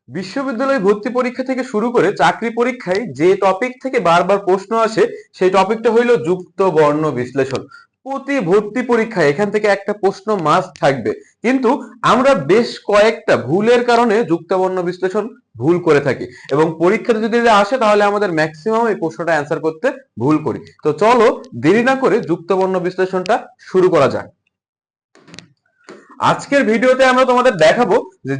বিশ্ববিদ্যালয় ভর্তি পরীক্ষা থেকে শুরু করে চাকরি পরীক্ষায় যে টপিক থেকে বারবার প্রশ্ন আসে সেই টপিকটা হইলো যুক্ত বর্ণ বিশ্লেষণ। প্রতি ভর্তি পরীক্ষায় এখান থেকে একটা প্রশ্ন মাস্ট থাকবে, কিন্তু আমরা বেশ কয়েকটা ভুলের কারণে যুক্ত বর্ণ বিশ্লেষণ ভুল করে থাকি এবং পরীক্ষাতে যদি এটা আসে তাহলে আমাদের ম্যাক্সিমাম এই প্রশ্নটা অ্যান্সার করতে ভুল করি। তো চলো দেরি না করে যুক্ত বর্ণ বিশ্লেষণটা শুরু করা যাক। আজকের ভিডিওতে আমরা তোমাদের দেখাবো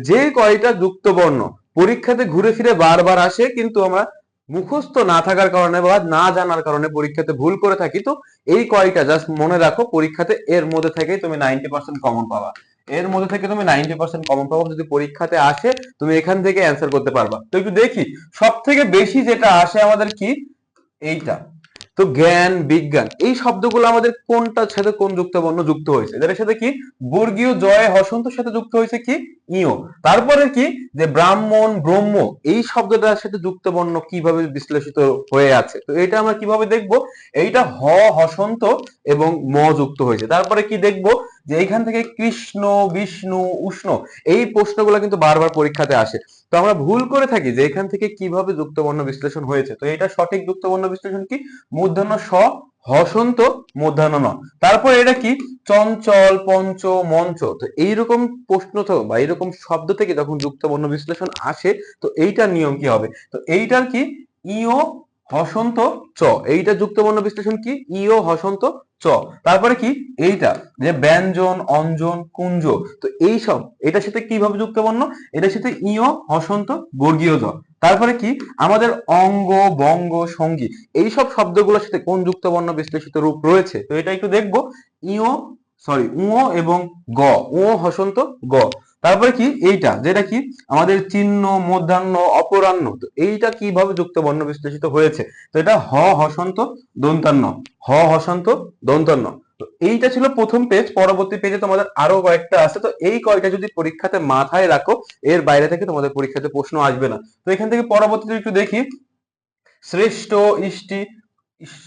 যে কয়টা যুক্ত বর্ণ পরীক্ষাতে ঘুরে ফিরে বারবার আসে, কিন্তু আমরা মুখস্থ না থাকার কারণে বা না জানার কারণে পরীক্ষাতে ভুল করে থাকি। তো এই কয়টা জাস্ট মনে রাখো, পরীক্ষাতে এর মধ্যে থেকেই তুমি 90% কমন পাবা। এর মধ্যে থেকে তুমি 90% কমন পাবা, যদি পরীক্ষাতে আসে তুমি এখান থেকে অ্যান্সার করতে পারবা। তো একটু দেখি সব থেকে বেশি যেটা আসে আমাদের কি, এইটা। তো জ্ঞান বিজ্ঞান এই শব্দগুলো আমাদের কোনটার সাথে কোন যুক্ত বর্ণ যুক্ত হয়েছে, এদের সাথে কি বর্গীয় জয় হসন্তের সাথে যুক্ত হয়েছে কি ইও। তারপরে কি যে ব্রাহ্মণ ব্রহ্ম এই শব্দটার সাথে যুক্ত বর্ণ কিভাবে বিশ্লেষিত হয়ে আছে, তো এটা আমরা কিভাবে দেখব, এইটা হ হসন্ত এবং ম যুক্ত হয়েছে। তারপরে কি দেখব যে এইখান থেকে কৃষ্ণ বিষ্ণু উষ্ণ এই প্রশ্নগুলো কিন্তু বারবার পরীক্ষাতে আসে। তো আমরা ভুল করে থাকি যে এখান থেকে কিভাবে যুক্ত বর্ণ বিশ্লেষণ হয়েছে। তো এটা সঠিক যুক্ত বর্ণ বিশ্লেষণ কি মূর্ধন্য স হসন্ত মূর্ধন্য ন। তারপর এটা কি চঞ্চল পঞ্চ মঞ্চ। তো এইরকম প্রশ্ন তো বা এইরকম শব্দ থেকে যখন যুক্ত বর্ণ বিশ্লেষণ আসে তো এইটার নিয়ম কি হবে, তো এইটার কি ইও হসন্ত চ, এইটা যুক্ত বর্ণ বিশ্লেষণ কি ইও হসন্ত চ। তারপরে কি এইটা যে ব্যঞ্জন অঞ্জন কুঞ্জ, তো এই সব এটার সাথে কিভাবে যুক্ত বর্ণ, এটার সাথে ইও হসন্ত বর্গীয় জ। তারপরে কি আমাদের অঙ্গ বঙ্গ সঙ্গী এই সব শব্দগুলোর সাথে কোন যুক্ত বর্ণ বিশ্লেষিত রূপ রয়েছে, তো এটা একটু দেখবো ইও উও এবং গ, ও হসন্ত গ। তারপরে কি এইটা যেটা কি আমাদের চিহ্ন মধ্যাহ্ন অপরাহ্ন, তো এইটা কিভাবে যুক্ত বর্ণ বিশ্লেষিত হয়েছে, তো এটা হ হসন্ত দন্তান্ন, হ হসন্ত দন্তান্ন। তো এইটা ছিল প্রথম পেজ। পরবর্তী পেজে তোমাদের আরো কয়েকটা আছে, তো এই কয়টা যদি পরীক্ষাতে মাথায় রাখো এর বাইরে থেকে তোমাদের পরীক্ষাতে প্রশ্ন আসবে না। তো এখান থেকে পরবর্তীতে একটু দেখি শ্রেষ্ঠ ইষ্টি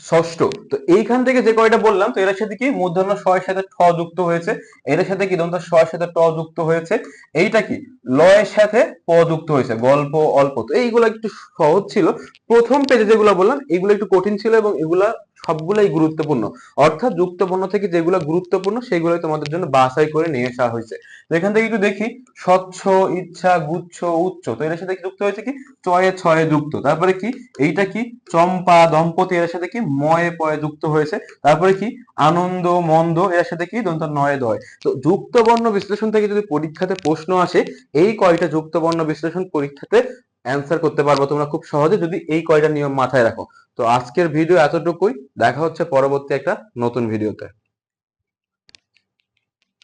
ষষ্ঠ। তো এইখান থেকে যে কয়টা বললাম তো এর সাথে কি মূর্ধন্য ষ এর সাথে ঠ যুক্ত হয়েছে, এর সাথে কি দন্ত ষ এর সাথে ট যুক্ত হয়েছে, এইটা কি লয়ের সাথে প যুক্ত হয়েছে গল্প অল্প। তো এইগুলো একটু সহজ ছিল। প্রথম পেজে যেগুলো বললাম এগুলো একটু কঠিন ছিল এবং এগুলা সবগুলাই গুরুত্বপূর্ণ, অর্থাৎ যুক্ত বর্ণ থেকে যেগুলো গুরুত্বপূর্ণ সেগুলোই তোমাদের জন্য বাছাই করে নিয়ে আসা হয়েছে। তো এখান থেকে একটু দেখি স্বচ্ছ ইচ্ছা গুচ্ছ উচ্চ, তো এর সাথে কি যুক্ত হয়েছে কি চয়ে ছয়ে যুক্ত। তারপরে কি এইটা কি চম্পা দম্পতি, এর সাথে কি ময়ে পয়ে যুক্ত হয়েছে। তারপরে কি আনন্দ মন্দ, এর সাথে কি দন্ত নয়ে দয়। তো যুক্ত বর্ণ বিশ্লেষণ থেকে যদি পরীক্ষাতে প্রশ্ন আসে এই কয়টা যুক্ত বর্ণ বিশ্লেষণ পরীক্ষাতে অ্যান্সার করতে পারবো তোমরা খুব সহজে যদি এই কয়টা নিয়ম মাথায় রাখো। তো আজকের ভিডিও এতটুকুই, দেখা হচ্ছে পরবর্তী একটা নতুন ভিডিওতে।